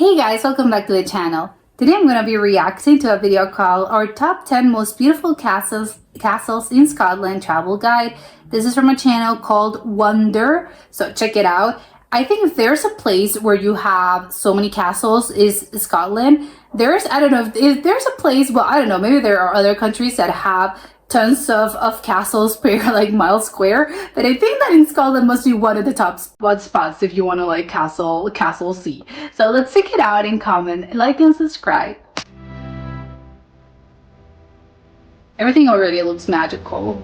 Hey guys, welcome back to the channel. Today I'm going to be reacting to a video called our top 10 most beautiful castles in Scotland travel guide. This is from a channel called Wonder, so check it out. I think if there's a place where you have so many castles is Scotland. I don't know if there's a place, well, I don't know, maybe there are other countries that have tons of castles per like mile square, but I think that in Scotland must be one of the top spots if you want to like castle see. So let's check it out and comment, like and subscribe. Everything already looks magical.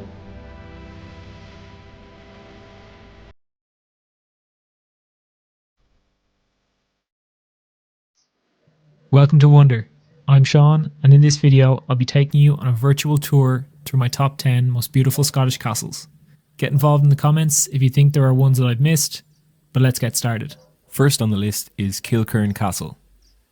Welcome to Wonder. I'm Sean, and in this video I'll be taking you on a virtual tour through my top 10 most beautiful Scottish castles. Get involved in the comments if you think there are ones that I've missed, but let's get started. First on the list is Kilkerran Castle.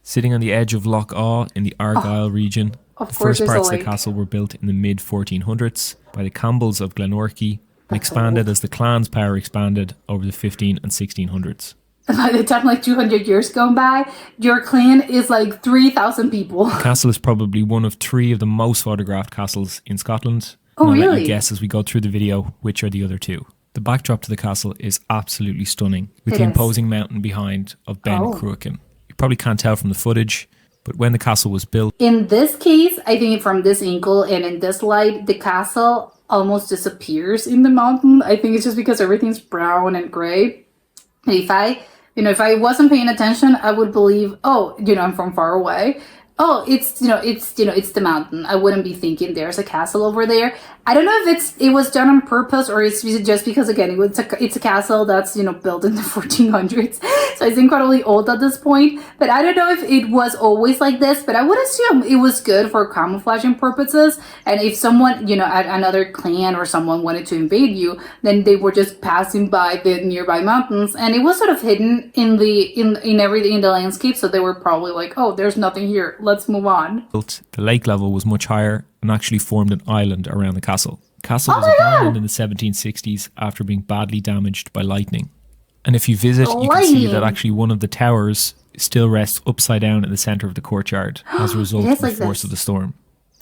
Sitting on the edge of Loch Awe in the Argyll region, the first parts of the castle were built in the mid-1400s by the Campbells of Glenorchy and expanded as the clan's power expanded over the 15 and 1600s. By the time like 200 years gone by, your clan is like 3,000 people. The castle is probably one of 3 of the most photographed castles in Scotland. Oh, and I'll really? let you guess as we go through the video which are the other 2. The backdrop to the castle is absolutely stunning, with the imposing mountain behind of Ben Cruachan. You probably can't tell from the footage, but when the castle was built... In this case, I think from this angle and in this light, the castle almost disappears in the mountain. I think it's just because everything's brown and gray. If I wasn't paying attention, I would believe, I'm from far away. Oh, it's the mountain. I wouldn't be thinking there's a castle over there. I don't know if it was done on purpose or it's just because, again, it's a castle that's, built in the 1400s. So it's incredibly old at this point. But I don't know if it was always like this, but I would assume it was good for camouflaging purposes. And if someone, another clan or someone wanted to invade you, then they were just passing by the nearby mountains. And it was sort of hidden in everything in the landscape. So they were probably like, oh, there's nothing here. Let's move on. The lake level was much higher and actually formed an island around the castle. The castle was abandoned in the 1760s after being badly damaged by lightning. And if you visit, you can see that actually one of the towers still rests upside down in the centre of the courtyard as a result of the force of the storm.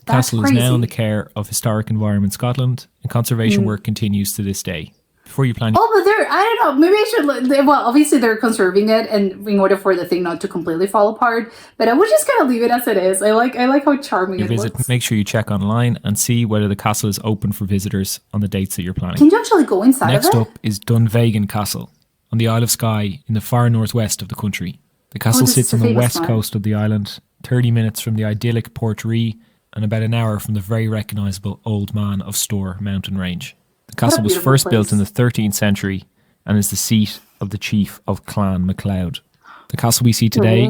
The castle is now in the care of Historic Environment Scotland, and conservation work continues to this day. Before you plan... Oh, but I don't know, maybe I should... Well, obviously they're conserving it and in order for the thing not to completely fall apart, but I would just kind of leave it as it is. I like how charming it looks. Make sure you check online and see whether the castle is open for visitors on the dates that you're planning. Can you actually go inside of it? Next up is Dunvegan Castle, on the Isle of Skye in the far northwest of the country. The castle sits on the west coast of the island, 30 minutes from the idyllic Portree and about an hour from the very recognisable Old Man of Storr mountain range. The castle was first built in the 13th century and is the seat of the chief of Clan MacLeod. The castle we see today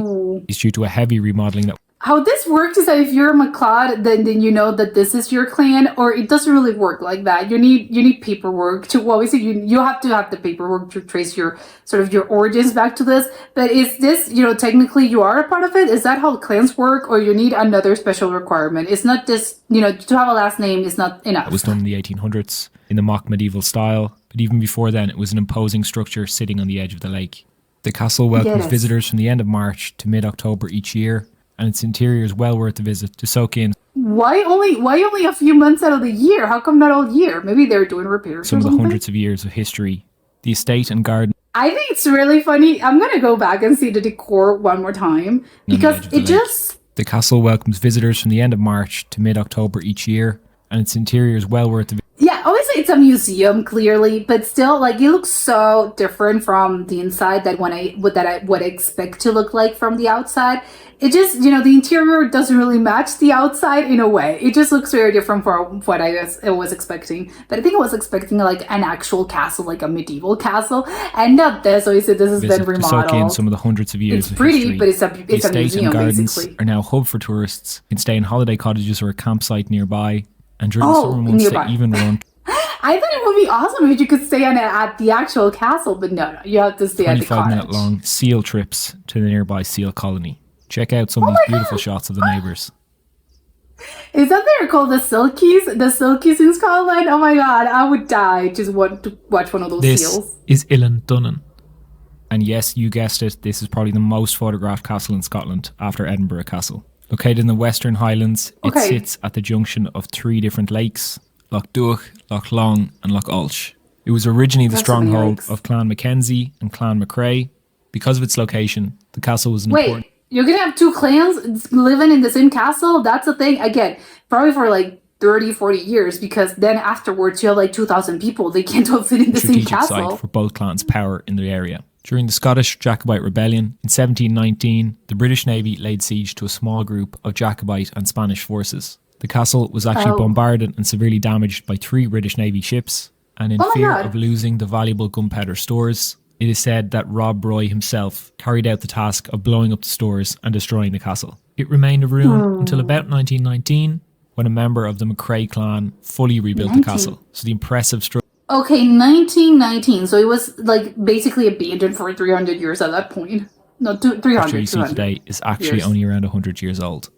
is due to a heavy remodelling that... How this works is that if you're a MacLeod, then you know that this is your clan, or it doesn't really work like that. You need paperwork to, well, obviously you have to have the paperwork to trace your origins back to this. But is this, technically you are a part of it? Is that how clans work, or you need another special requirement? It's not just, to have a last name is not enough. It was done in the 1800s in the mock medieval style, but even before then it was an imposing structure sitting on the edge of the lake. The castle welcomes visitors from the end of March to mid-October each year, and its interior is well worth a visit to soak in. Why only a few months out of the year? How come not all year? Maybe they're doing repairs some of the hundreds of years of history. The estate and garden... I think it's really funny. I'm going to go back and see the decor one more time, because it just... The castle welcomes visitors from the end of March to mid-October each year, and its interior is well worth a visit. Yeah, obviously it's a museum, clearly, but still, it looks so different from the inside that I would expect to look like from the outside. It just, the interior doesn't really match the outside in a way. It just looks very different from what I was expecting. But I think I was expecting an actual castle, like a medieval castle, and not this. Obviously, this has been remodeled. To soak in some of the hundreds of years of history. It's pretty, but it's a museum, and gardens basically. Are now a hub for tourists. You can stay in holiday cottages or a campsite nearby. And during the summer months, they even run... I thought it would be awesome if you could stay at the actual castle, but no, you have to stay at the cottage. 25-minute long seal trips to the nearby seal colony. Check out some of these beautiful shots of the neighbours. Is that they're called the Silkies? The Silkies in Scotland? Oh my god, I would die just want to watch one of those seals. This is Illan Dunnan. And yes, you guessed it, this is probably the most photographed castle in Scotland after Edinburgh Castle. Located in the Western Highlands, it Okay. sits at the junction of 3 different lakes, Loch Duach, Loch Long and Loch Ulsh. It was originally the That's so many stronghold lakes. of Clan Mackenzie and Clan MacRae. Because of its location, the castle was an important... Wait, you're gonna have two clans living in the same castle? That's a thing. Again, probably for like 30, 40 years, because then afterwards you have like 2,000 people. They can't all fit in the same strategic castle. site for both clans' power in the area. During the Scottish Jacobite Rebellion in 1719, the British Navy laid siege to a small group of Jacobite and Spanish forces. The castle was actually Oh. bombarded and severely damaged by 3 British Navy ships, and in Oh my fear God. of losing the valuable gunpowder stores, it is said that Rob Roy himself carried out the task of blowing up the stores and destroying the castle. It remained a ruin until about 1919, when a member of the MacRae clan fully rebuilt the 19. castle. So the impressive structure Okay, 1919. So it was like basically abandoned for 300 years at that point. No, 300. you see 200. today is actually years. only around 100 years old.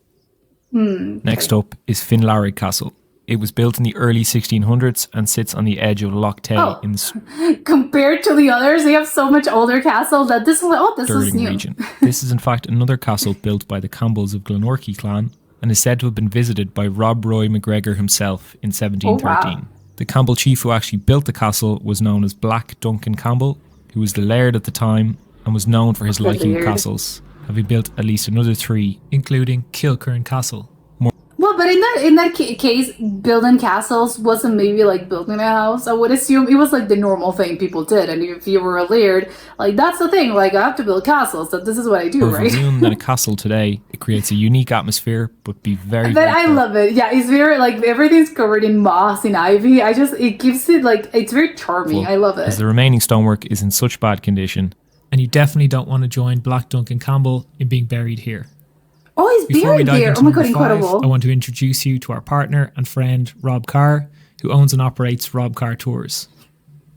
Next up is Finlarrig Castle. It was built in the early 1600s and sits on the edge of Loch Tay Oh. in the Compared to the others, they have so much older castle that this is like, oh, this is Stirling new. region. This is in fact another castle built by the Campbells of Glenorchy clan and is said to have been visited by Rob Roy MacGregor himself in 1713. Oh, wow. The Campbell chief who actually built the castle was known as Black Duncan Campbell, who was the laird at the time and was known for his The liking of laird. castles, having built at least another 3, including Kilkern Castle. Well, but in that case, building castles wasn't maybe like building a house. I would assume it was like the normal thing people did. And if you were a laird, like that's the thing. Like I have to build castles, so this is what I do, More of a right? ruin than a castle today, it creates a unique atmosphere, but be very, But very I quiet. love it. Yeah, it's very like everything's covered in moss and ivy. It gives it like it's very charming. I love As it. the remaining stonework is in such bad condition. And you definitely don't want to join Black Duncan Campbell in being buried here. Oh, he's Before we buried dive there. into Oh my number god, 5, incredible. I want to introduce you to our partner and friend Rob Carr, who owns and operates Rob Carr Tours.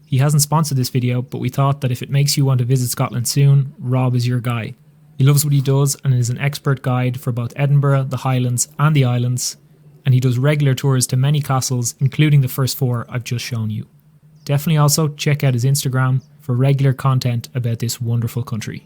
He hasn't sponsored this video, but we thought that if it makes you want to visit Scotland soon, Rob is your guy. He loves what he does and is an expert guide for both Edinburgh, the Highlands and the Islands, and he does regular tours to many castles, including the first 4 I've just shown you. Definitely also check out his Instagram for regular content about this wonderful country.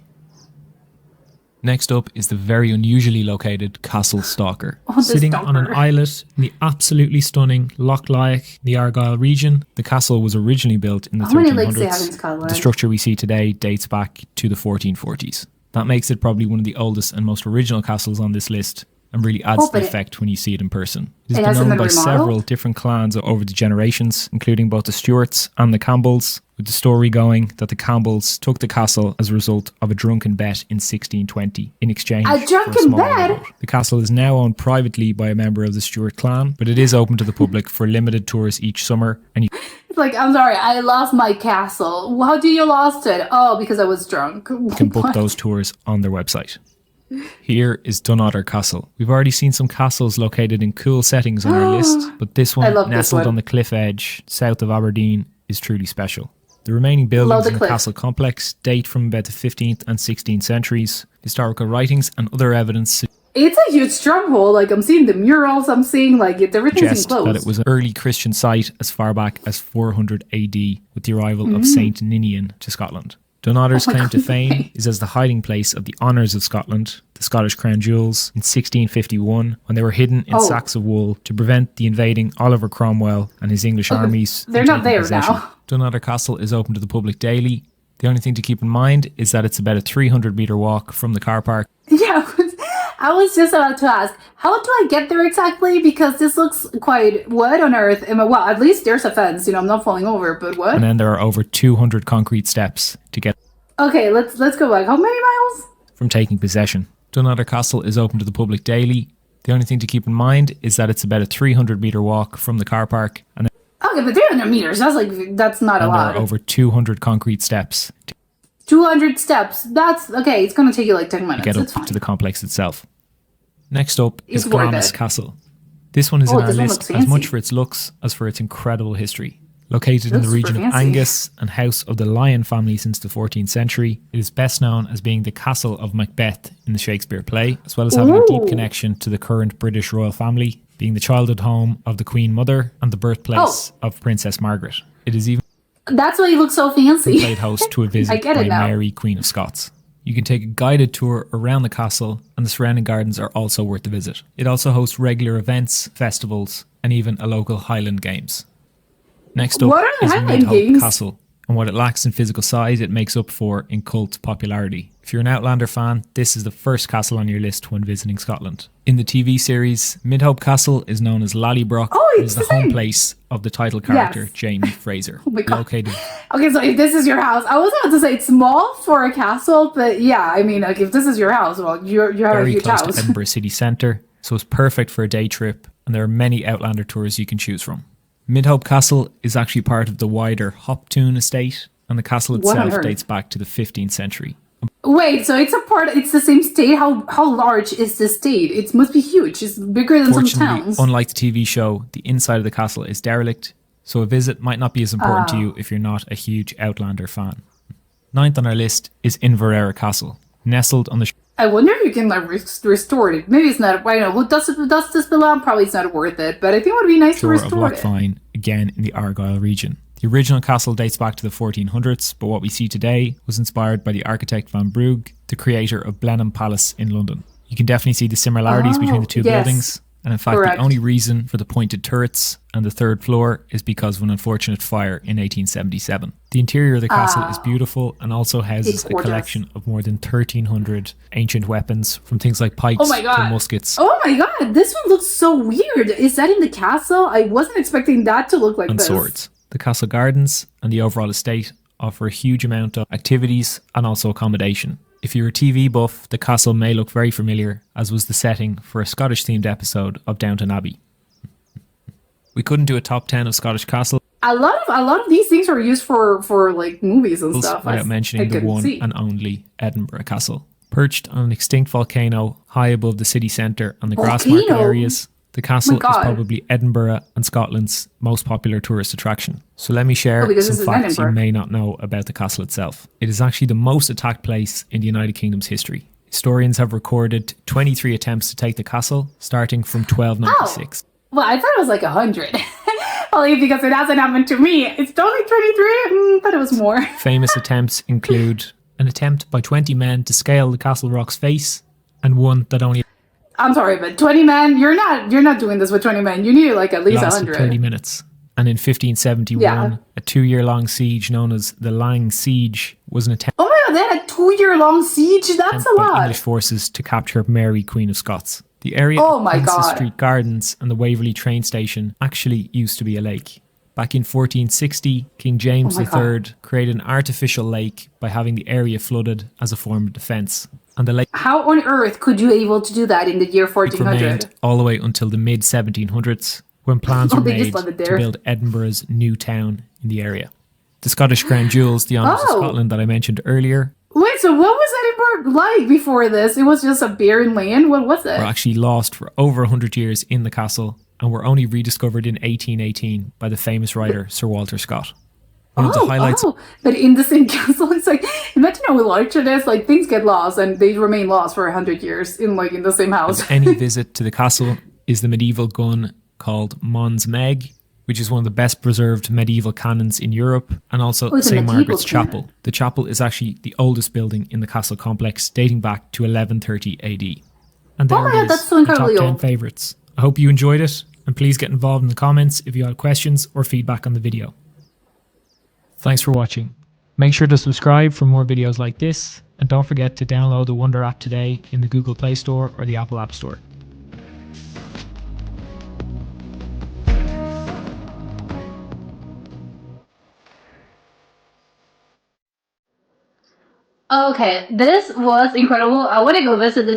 Next up is the very unusually located Castle Stalker. Oh, the Sitting on an Stalker. islet in the absolutely stunning Loch Lyach, the Argyll region, the castle was originally built in the How many 1300s. lakes do they have in Scotland? The structure we see today dates back to the 1440s. That makes it probably one of the oldest and most original castles on this list, and really adds Oh, to the but effect when you see it in person. It it has been hasn't known been by remodeled? several different clans over the generations, including both the Stuarts and the Campbells, with the story going that the Campbells took the castle as a result of a drunken bet in 1620 in exchange A for drunken small bet? reward. The castle is now owned privately by a member of the Stuart clan, but it is open to the public for limited tours each summer, and you It's like, I'm sorry, I lost my castle. How do you lost it? Oh, because I was drunk. can book those tours on their website. Here is Dunotter Castle. We've already seen some castles located in cool settings on our list, but this one, love this nestled one. on the cliff edge south of Aberdeen, is truly special. The remaining buildings the in the cliff. castle complex date from about the 15th and 16th centuries. Historical writings and other evidence It's a huge stronghold. Like I'm seeing the murals. I'm seeing like everything's suggest enclosed. that it was an early Christian site as far back as 400 AD with the arrival of Saint Ninian to Scotland. Dunotter's Oh my claim to God. fame is as the hiding place of the honours of Scotland, the Scottish crown jewels, in 1651 when they were hidden in Oh. sacks of wool to prevent the invading Oliver Cromwell and his English armies. They're from not taking there possession. now. Dunotter Castle is open to the public daily. The only thing to keep in mind is that it's about a 300-metre walk from the car park. Yeah, I was just about to ask, how do I get there exactly? Because this looks quite, what on earth? Well, at least there's a fence, I'm not falling over, but what? And then there are over 200 concrete steps to get Okay, let's go back. How many miles? from taking possession. Dunotter Castle is open to the public daily. The only thing to keep in mind is that it's about a 300-metre walk from the car park, and Okay, but 300 meters, that's not a then there lot. are over 200 concrete steps to 200 steps, that's, okay, it's gonna take you like 10 minutes, get it's up fine. to the complex itself. Next up is It's worth Glamis it. Castle. This one is Oh, in our this one list looks as much fancy. for its looks as for its incredible history. Located in the Looks region super of fancy. Angus and house of the Lyon family since the 14th century, it is best known as being the castle of Macbeth in the Shakespeare play, as well as having a deep Ooh. connection to the current British royal family, being the childhood home of the Queen Mother and the birthplace Oh. of Princess Margaret. It is even That's why it looks so and fancy. played host to a visit get by it now. Mary, Queen of Scots. You can take a guided tour around the castle, and the surrounding gardens are also worth the visit. It also hosts regular events, festivals, and even a local Highland Games. Next up What are the is Highland Midhope Games? Castle, and what it lacks in physical size, it makes up for in cult popularity. If you're an Outlander fan, this is the first castle on your list when visiting Scotland. In the TV series, Midhope Castle is known as Lallybroch. Oh, It it's is the the home same. place of the title character, Yes. Jamie Fraser. Oh my God. Located Okay, so if this is your house, I was about to say it's small for a castle, but yeah, I mean, like if this is your house, well, you have a very huge close house. to Edinburgh city centre, so it's perfect for a day trip, and there are many Outlander tours you can choose from. Midhope Castle is actually part of the wider Hoptoun estate, and the castle What on itself earth? dates back to the 15th century. Wait, so it's a part? It's the same state? How large is the state? It must be huge. It's bigger than some Fortunately, towns. unlike the TV show, the inside of the castle is derelict, so a visit might not be as important to you if you're not a huge Outlander fan. Ninth on our list is Inverera Castle, nestled on the I wonder if you can like restore it. Maybe it's not. I don't know. Who does this belong? Probably it's not worth it. But I think it would be nice to shore of restore Loch it. Fyne, again in the Argyll region. The original castle dates back to the 1400s, but what we see today was inspired by the architect Van Brugge, the creator of Blenheim Palace in London. You can definitely see the similarities between the two yes. buildings, and in fact Correct. the only reason for the pointed turrets and the third floor is because of an unfortunate fire in 1877. The interior of the castle is beautiful and also It's houses a gorgeous. collection of more than 1,300 ancient weapons, from things like pikes Oh my to God. muskets Oh my god, this one looks so weird. Is that in the castle? I wasn't expecting that to look like and this. swords. The castle gardens and the overall estate offer a huge amount of activities and also accommodation. If you're a TV buff, the castle may look very familiar, as was the setting for a Scottish themed episode of Downton Abbey. We couldn't do a top 10 of Scottish castles A lot of these things are used for like movies and stuff. without mentioning the couldn't one see. and only Edinburgh Castle. Perched on an extinct volcano high above the city centre and the grassmarket Volcano? areas, the castle is God. probably Edinburgh and Scotland's most popular tourist attraction. So let me share because this some is facts you Edinburgh. may not know about the castle itself. It is actually the most attacked place in the United Kingdom's history. Historians have recorded 23 attempts to take the castle, starting from 1296. Well, I thought it was like 100. Only because it hasn't happened to me. It's only 23. But it was more. Famous attempts include an attempt by 20 men to scale the castle rock's face, and one that only I'm sorry, but 20 men, you're not doing this with 20 men. You need like at least lasted 100. 30 minutes. And in 1571, Yeah. a 2-year-long siege known as the Lang Siege was an attempt Oh my god, they had a 2-year-long siege? That's a by lot. English forces to capture Mary, Queen of Scots. The area Oh of my Princess God. Street Gardens and the Waverley train station actually used to be a lake. Back in 1460, King James Oh my III created an artificial lake by having the area flooded as a form of defence. And the lake How on earth could you able to do that in the year 1400? remained all the way until the mid 1700s, when plans Oh, were they just made left it to there. build Edinburgh's new town in the area. The Scottish Crown Jewels, the Honours of Oh. Scotland that I mentioned earlier, Wait, so what was Edinburgh like before this? It was just a barren land? What was it? were actually lost for over 100 years in the castle and were only rediscovered in 1818 by the famous writer Sir Walter Scott. One of the highlights But in the same castle, it's like, imagine how large it is. Like, things get lost and they remain lost for 100 years in the same house. of any visit to the castle is the medieval gun called Mons Meg, which is one of the best preserved medieval cannons in Europe, and also Oh, it's a St. medieval Margaret's cannon. Chapel. The chapel is actually the oldest building in the castle complex, dating back to 1130 AD. And there Oh my it God, is, that's so the top incredibly 10 old. favourites. I hope you enjoyed it, and please get involved in the comments if you had questions or feedback on the video. Thanks for watching. Make sure to subscribe for more videos like this, and don't forget to download the Wonder app today in the Google Play Store or the Apple App Store. Okay, this was incredible. I want to go visit the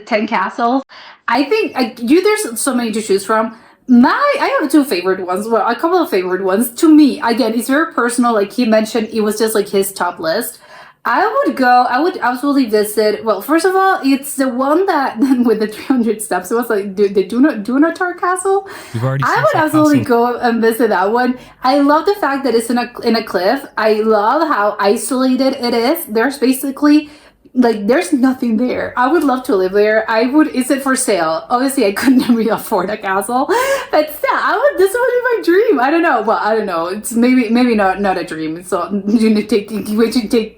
10 castles. I think there's so many to choose from. I have two favorite ones. Well, a couple of favorite ones. To me, again, it's very personal. Like he mentioned, it was just like his top list. I would absolutely visit. Well, first of all, it's the one that with the 300 steps. It was like the Dunatar Castle. You've already I seen would that absolutely castle. go and visit that one. I love the fact that it's in a cliff. I love how isolated it is. There's basically like there's nothing there. I would love to live there. I would. Is it for sale? Obviously, I couldn't really afford a castle, but still, I would. This would be my dream. I don't know. Well, I don't know. It's maybe not a dream. So you need to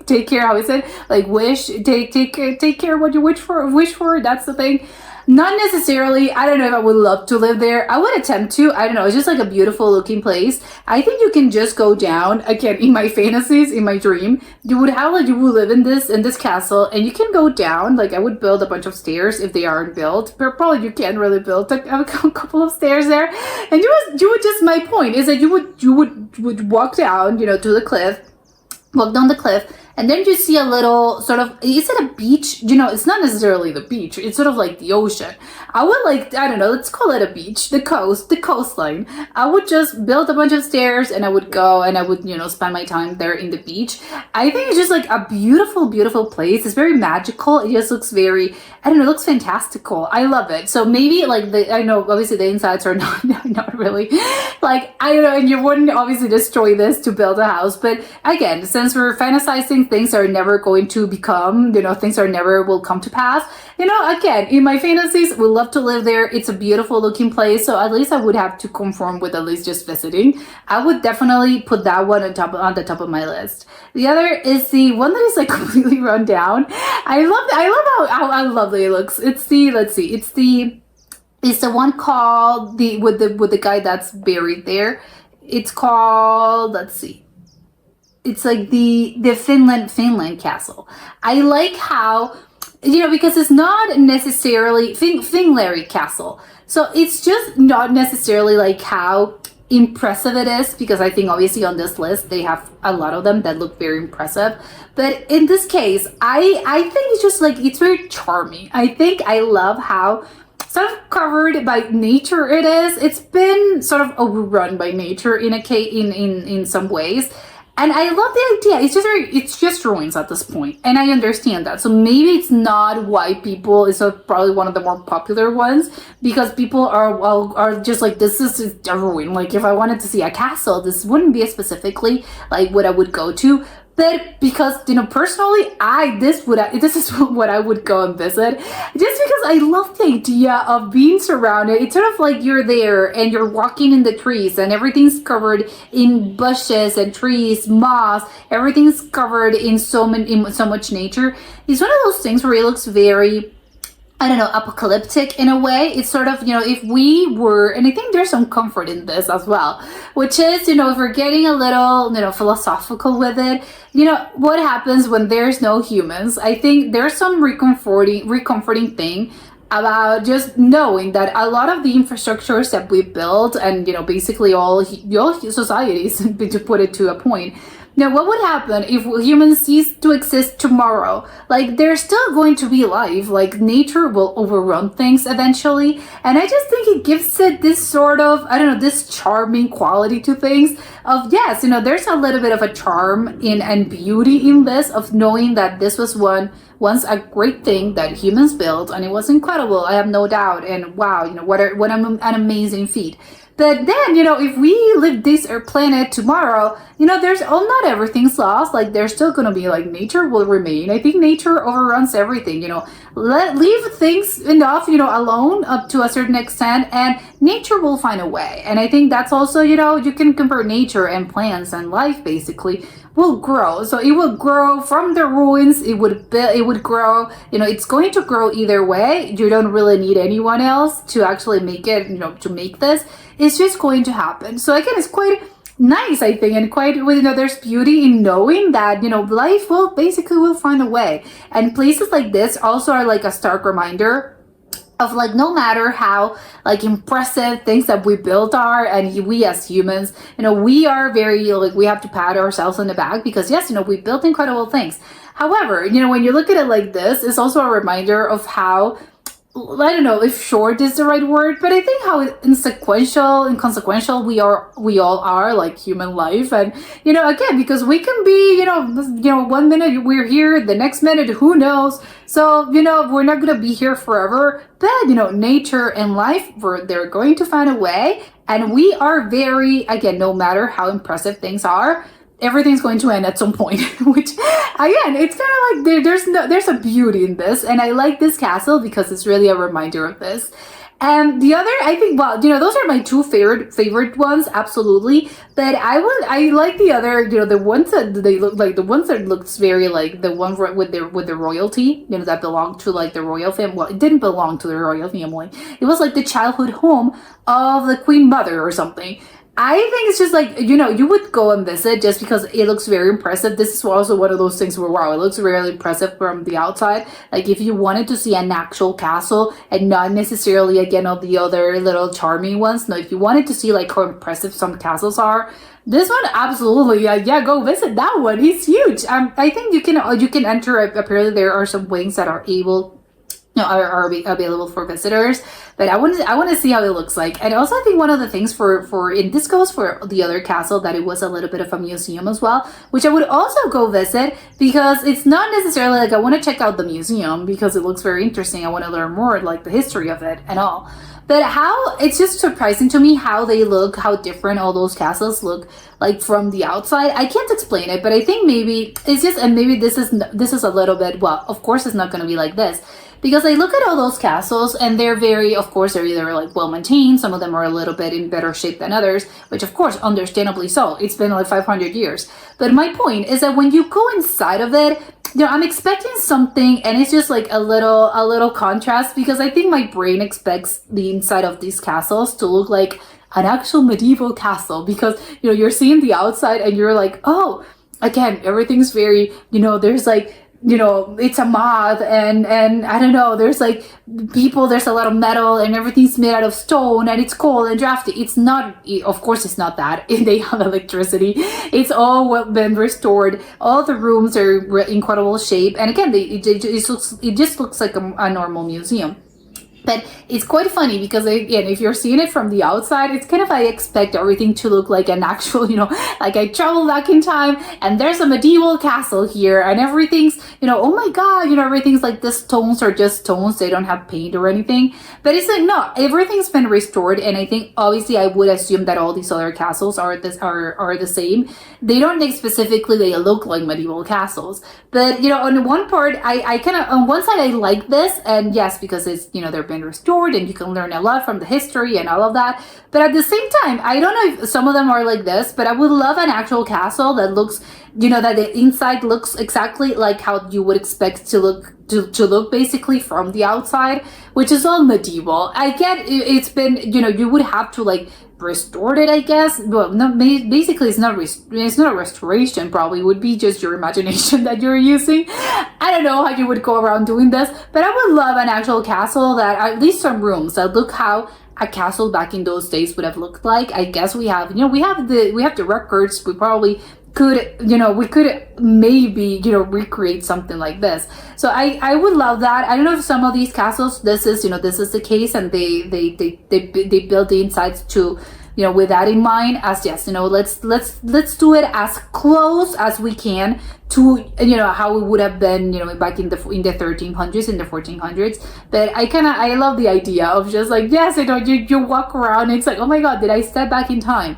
take care. How is it? Like wish. Take care what you wish for. Wish for. That's the thing. Not necessarily. I don't know if I would love to live there. I would attempt to. I don't know. It's just like a beautiful looking place. I think you can just go down again in my fantasies, in my dream. You would have like you would live in this castle, and you can go down. Like I would build a bunch of stairs if they aren't built, but probably you can't really build a couple of stairs there. And you would just my point is that you would walk down, to the cliff, walk down the cliff. And then you see a little sort of, is it a beach? It's not necessarily the beach. It's sort of like the ocean. I would like, I don't know, let's call it a beach, the coastline. I would just build a bunch of stairs and I would go and I would, spend my time there in the beach. I think it's just like a beautiful, beautiful place. It's very magical. It just looks very, I don't know, it looks fantastical. I love it. So maybe like I know obviously the insides are not really like, I don't know, and you wouldn't obviously destroy this to build a house. But again, since we're fantasizing things are never going to become, things are never will come to pass. Again, in my fantasies, we love to live there. It's a beautiful looking place. So at least I would have to conform with at least just visiting. I would definitely put that one on the top of my list. The other is the one that is like completely run down. I love how lovely it looks. It's the one called with the guy that's buried there. It's called, let's see. It's like the Finland castle. I like how, because it's not necessarily Fingleri castle. So it's just not necessarily like how impressive it is, because I think obviously on this list they have a lot of them that look very impressive. But in this case, I think it's just like, it's very charming. I think I love how sort of covered by nature it is. It's been sort of overrun by nature in some ways. And I love the idea. It's just ruins at this point, and I understand that. So maybe it's not why people. It's probably one of the more popular ones, because people are just like, this is a ruin. Like if I wanted to see a castle, this wouldn't be specifically like what I would go to. But because, personally, this is what I would go and visit. Just because I love the idea of being surrounded. It's sort of like you're there and you're walking in the trees and everything's covered in bushes and trees, moss. Everything's covered in so much nature. It's one of those things where it looks very, I don't know, apocalyptic in a way. It's sort of, if we were, and I think there's some comfort in this as well, which is, if we're getting a little, philosophical with it, what happens when there's no humans? I think there's some recomforting thing about just knowing that a lot of the infrastructures that we built and, basically all societies, to put it to a point. Now, what would happen if humans cease to exist tomorrow? Like, there's still going to be life. Like, nature will overrun things eventually. And I just think it gives it this sort of, I don't know, this charming quality to things of, yes, there's a little bit of a charm and beauty in this, of knowing that this was once a great thing that humans built, and it was incredible. I have no doubt. And wow, what an amazing feat. But then, if we live this planet tomorrow, there's not everything's lost. Like, there's still going to be, like, nature will remain. I think nature overruns everything, leave things enough, alone up to a certain extent, and nature will find a way. And I think that's also, you can compare nature and plants and life basically will grow. So it will grow from the ruins. It would grow, it's going to grow either way. You don't really need anyone else to actually make it, to make this. It's just going to happen. So again, it's quite nice, I think, and quite, there's beauty in knowing that, life will find a way. And places like this also are like a stark reminder of, like, no matter how, like, impressive things that we built are, and we as humans, we are very, like, we have to pat ourselves on the back because, yes, we built incredible things. However, when you look at it like this, it's also a reminder of how, I don't know if short is the right word, but I think how inconsequential we all are, like, human life. And, again, because we can be, 1 minute we're here, the next minute, who knows? So, we're not going to be here forever, but, nature and life, they're going to find a way. And we are very, again, no matter how impressive things are, everything's going to end at some point. Which, again, it's kind of like there's a beauty in this, and I like this castle because it's really a reminder of this. And the other, I think, well, those are my two favorite ones, absolutely. But I like the other, the ones that they look like, the ones that looks very like the one with the royalty, that belonged to like the royal family. Well, it didn't belong to the royal family. It was like the childhood home of the Queen Mother or something. I think it's just like, you would go and visit just because it looks very impressive. This is also one of those things where, wow, it looks really impressive from the outside. Like if you wanted to see an actual castle and not necessarily, again, of the other little charming ones. No, if you wanted to see like how impressive some castles are, this one, absolutely, yeah, go visit that one. It's huge. I think you can enter. Apparently, there are some wings that are able. Are available for visitors, but I want to see how it looks like. And also, I think one of the things and this goes for the other castle, that it was a little bit of a museum as well, which I would also go visit, because it's not necessarily like I want to check out the museum because it looks very interesting. I want to learn more, like the history of it and all. But it's just surprising to me how they look, how different all those castles look like from the outside. I can't explain it, but I think maybe it's just, and maybe this is a little bit, well, of course it's not going to be like this. Because I look at all those castles and they're of course, they're either like well maintained, some of them are a little bit in better shape than others, which of course, understandably so. It's been like 500 years. But my point is that when you go inside of it, I'm expecting something, and it's just like a little contrast, because I think my brain expects the inside of these castles to look like an actual medieval castle, because you're seeing the outside and you're like, oh, again, everything's very, there's like, it's a moth and I don't know, there's like people, there's a lot of metal and everything's made out of stone and it's cold and drafty. It's not, of course it's not that. They have electricity. It's all been restored. All the rooms are in incredible shape. And again, it just looks like a normal museum. But it's quite funny because, again, if you're seeing it from the outside, it's kind of, I expect everything to look like an actual, like I travel back in time and there's a medieval castle here and everything's, oh my God, everything's like the stones are just stones. They don't have paint or anything. But it's like, no, everything's been restored. And I think, obviously, I would assume that all these other castles are the same. They don't specifically, they look like medieval castles. But, on one part, I kind of, on one side, I like this. And yes, because it's, they're been restored and you can learn a lot from the history and all of that. But at the same time, I don't know if some of them are like this, but I would love an actual castle that looks, that the inside looks exactly like how you would expect to look basically from the outside, which is all medieval. I get it's been, you would have to like restored it, I guess. Well, no, basically it's not a restoration. Probably would be just your imagination that you're using. I don't know how you would go around doing this, but I would love an actual castle, that at least some rooms that look how a castle back in those days would have looked like. I guess we have the records. We probably could, we could maybe, recreate something like this. So I would love that. I don't know if some of these castles, this is the case, and they build the insides to, with that in mind, as yes, let's do it as close as we can to, how it would have been, back in the 1300s, in the 1400s. But I love the idea of just like, yes, you walk around, it's like, oh my God, did I step back in time?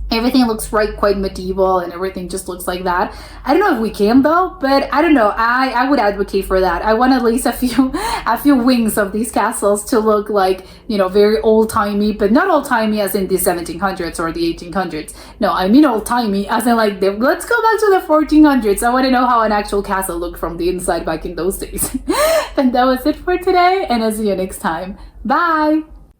Everything looks quite medieval and everything just looks like that. I don't know if we can though, but I don't know. I would advocate for that. I want at least a few wings of these castles to look like, very old-timey, but not old-timey as in the 1700s or the 1800s. No, I mean old-timey as in like, let's go back to the 1400s. I want to know how an actual castle looked from the inside back in those days. And that was it for today, and I'll see you next time. Bye!